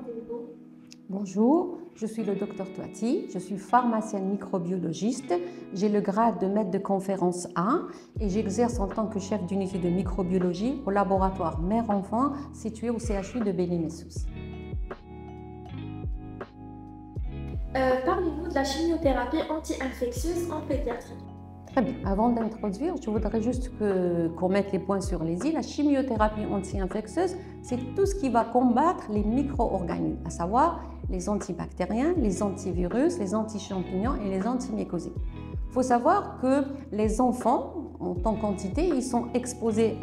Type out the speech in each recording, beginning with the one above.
présentez-vous? Bonjour, je suis le docteur Touati, je suis pharmacienne microbiologiste, j'ai le grade de maître de conférence A et j'exerce en tant que chef d'unité de microbiologie au laboratoire mère-enfant situé au CHU de Beni-Messous. Parlez-nous de la chimiothérapie anti-infectieuse en pédiatrie. Très bien. Avant d'introduire, je voudrais juste qu'on mette les points sur les i. La chimiothérapie anti-infectieuse, c'est tout ce qui va combattre les micro-organismes, à savoir les antibactériens, les antivirus, les anti-champignons et les antimycosiques. Il faut savoir que les enfants, en tant qu'entité, ils sont exposés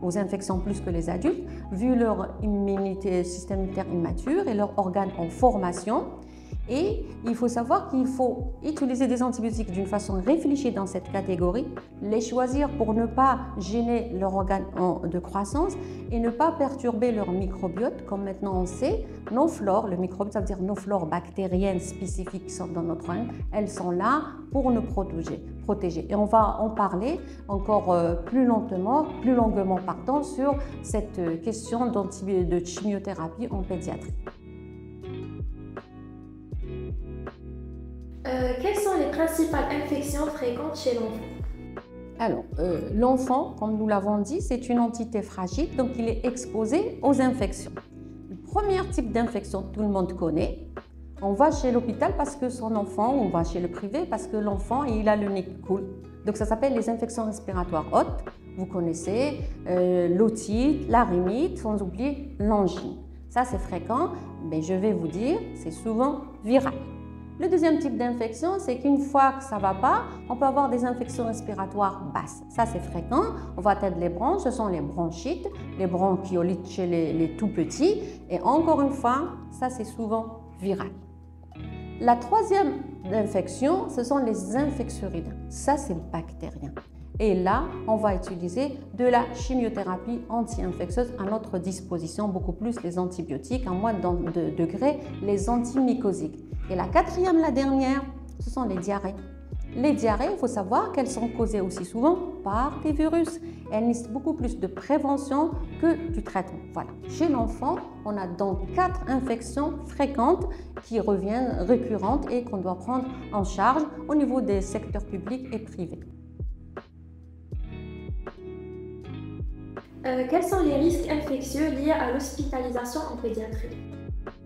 aux infections plus que les adultes, vu leur immunité, système immunitaire immature et leurs organes en formation. Et il faut savoir qu'il faut utiliser des antibiotiques d'une façon réfléchie dans cette catégorie, les choisir pour ne pas gêner leur organe de croissance et ne pas perturber leur microbiote. Comme maintenant on sait, nos flores, le microbiote, ça veut dire nos flores bactériennes spécifiques qui sont dans notre organisme, elles sont là pour nous protéger. Et on va en parler encore plus longuement sur cette question de chimiothérapie en pédiatrie. Quelles sont les principales infections fréquentes chez l'enfant? Alors, l'enfant, comme nous l'avons dit, c'est une entité fragile, donc il est exposé aux infections. Le premier type d'infection, tout le monde connaît. On va chez l'hôpital parce que son enfant, ou on va chez le privé parce que l'enfant, il a le nez qui coule. Donc ça s'appelle les infections respiratoires hautes. Vous connaissez l'otite, la rhinite, sans oublier l'angine. Ça, c'est fréquent, mais je vais vous dire, c'est souvent viral. Le deuxième type d'infection, c'est qu'une fois que ça ne va pas, on peut avoir des infections respiratoires basses. Ça, c'est fréquent. On va atteindre les bronches, ce sont les bronchites, les bronchiolites chez les tout petits. Et encore une fois, ça, c'est souvent viral. La troisième infection, ce sont les infectiurides. Ça, c'est bactérien. Et là, on va utiliser de la chimiothérapie anti-infectieuse à notre disposition, beaucoup plus les antibiotiques, à moins de degré, les antimycosiques. Et la quatrième, la dernière, ce sont les diarrhées. Les diarrhées, il faut savoir qu'elles sont causées aussi souvent par des virus. Elles nécessitent beaucoup plus de prévention que du traitement. Voilà. Chez l'enfant, on a donc 4 infections fréquentes qui reviennent récurrentes et qu'on doit prendre en charge au niveau des secteurs publics et privés. Quels sont les risques infectieux liés à l'hospitalisation en pédiatrie?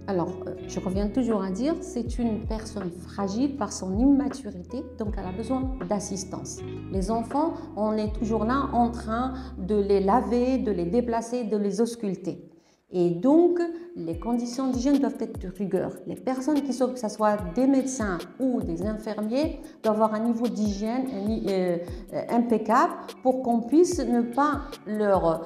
Alors, je reviens toujours à dire, c'est une personne fragile par son immaturité, donc elle a besoin d'assistance. Les enfants, on est toujours là en train de les laver, de les déplacer, de les ausculter. Et donc, les conditions d'hygiène doivent être de rigueur. Les personnes qui sont, que ce soit des médecins ou des infirmiers, doivent avoir un niveau d'hygiène impeccable pour qu'on puisse ne pas leur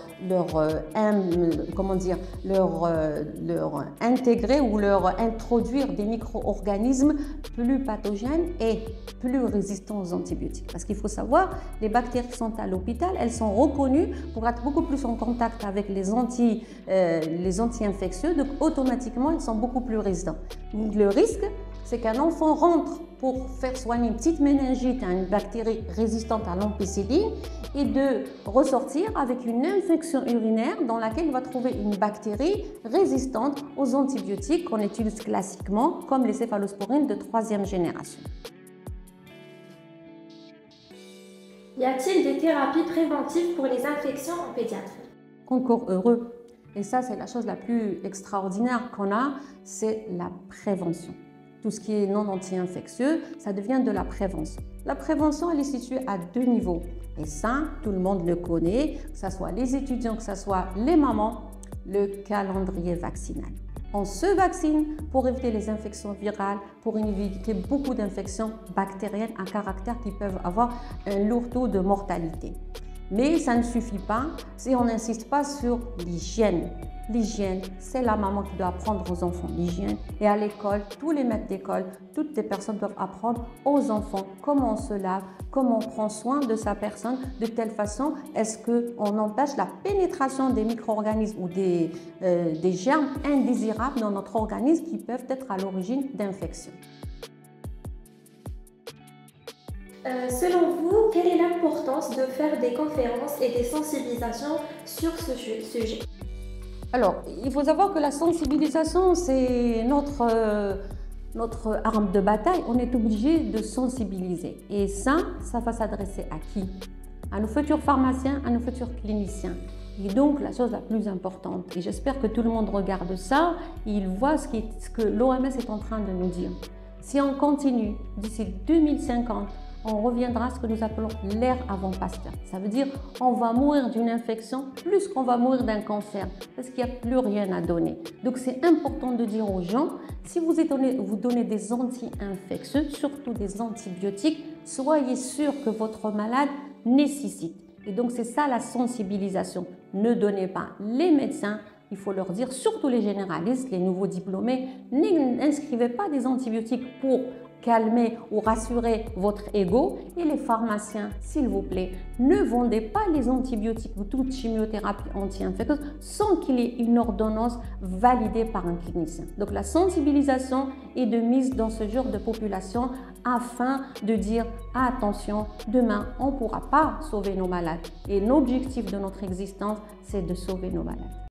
intégrer ou leur introduire des micro-organismes plus pathogènes et plus résistants aux antibiotiques. Parce qu'il faut savoir, les bactéries qui sont à l'hôpital, elles sont reconnues pour être beaucoup plus en contact avec les anti-infectieux, donc automatiquement ils sont beaucoup plus résistants. Donc le risque, c'est qu'un enfant rentre pour faire soigner une petite méningite à une bactérie résistante à l'ampicilline et de ressortir avec une infection urinaire dans laquelle il va trouver une bactérie résistante aux antibiotiques qu'on utilise classiquement comme les céphalosporines de 3e génération. Y a-t-il des thérapies préventives pour les infections en pédiatrie? Encore heureux. Et ça, c'est la chose la plus extraordinaire qu'on a, c'est la prévention. Tout ce qui est non anti-infectieux, ça devient de la prévention. La prévention, elle est située à 2 niveaux. Et ça, tout le monde le connaît, que ce soit les étudiants, que ce soit les mamans, le calendrier vaccinal. On se vaccine pour éviter les infections virales, pour éviter beaucoup d'infections bactériennes à caractère qui peuvent avoir un lourd taux de mortalité. Mais ça ne suffit pas si on n'insiste pas sur l'hygiène. L'hygiène, c'est la maman qui doit apprendre aux enfants l'hygiène. Et à l'école, tous les maîtres d'école, toutes les personnes doivent apprendre aux enfants comment on se lave, comment on prend soin de sa personne, de telle façon est-ce qu'on empêche la pénétration des micro-organismes ou des germes indésirables dans notre organisme qui peuvent être à l'origine d'infections. Selon vous, quelle est l'importance de faire des conférences et des sensibilisations sur ce sujet? Alors, il faut savoir que la sensibilisation, c'est notre arme de bataille. On est obligé de sensibiliser. Et ça va s'adresser à qui? À nos futurs pharmaciens, à nos futurs cliniciens. Et donc, la chose la plus importante, et j'espère que tout le monde regarde ça, et il voit ce que l'OMS est en train de nous dire. Si on continue, d'ici 2050, on reviendra à ce que nous appelons l'ère avant Pasteur. Ça veut dire on va mourir d'une infection plus qu'on va mourir d'un cancer, parce qu'il n'y a plus rien à donner. Donc, c'est important de dire aux gens, si vous donnez des anti-infectieux, surtout des antibiotiques, soyez sûr que votre malade nécessite. Et donc, c'est ça la sensibilisation. Ne donnez pas. Les médecins, il faut leur dire, surtout les généralistes, les nouveaux diplômés, n'inscrivez pas des antibiotiques pour calmer ou rassurer votre ego. Et les pharmaciens, s'il vous plaît, ne vendez pas les antibiotiques ou toute chimiothérapie anti-infectieuse sans qu'il y ait une ordonnance validée par un clinicien. Donc la sensibilisation est de mise dans ce genre de population afin de dire attention, demain on ne pourra pas sauver nos malades. Et l'objectif de notre existence, c'est de sauver nos malades.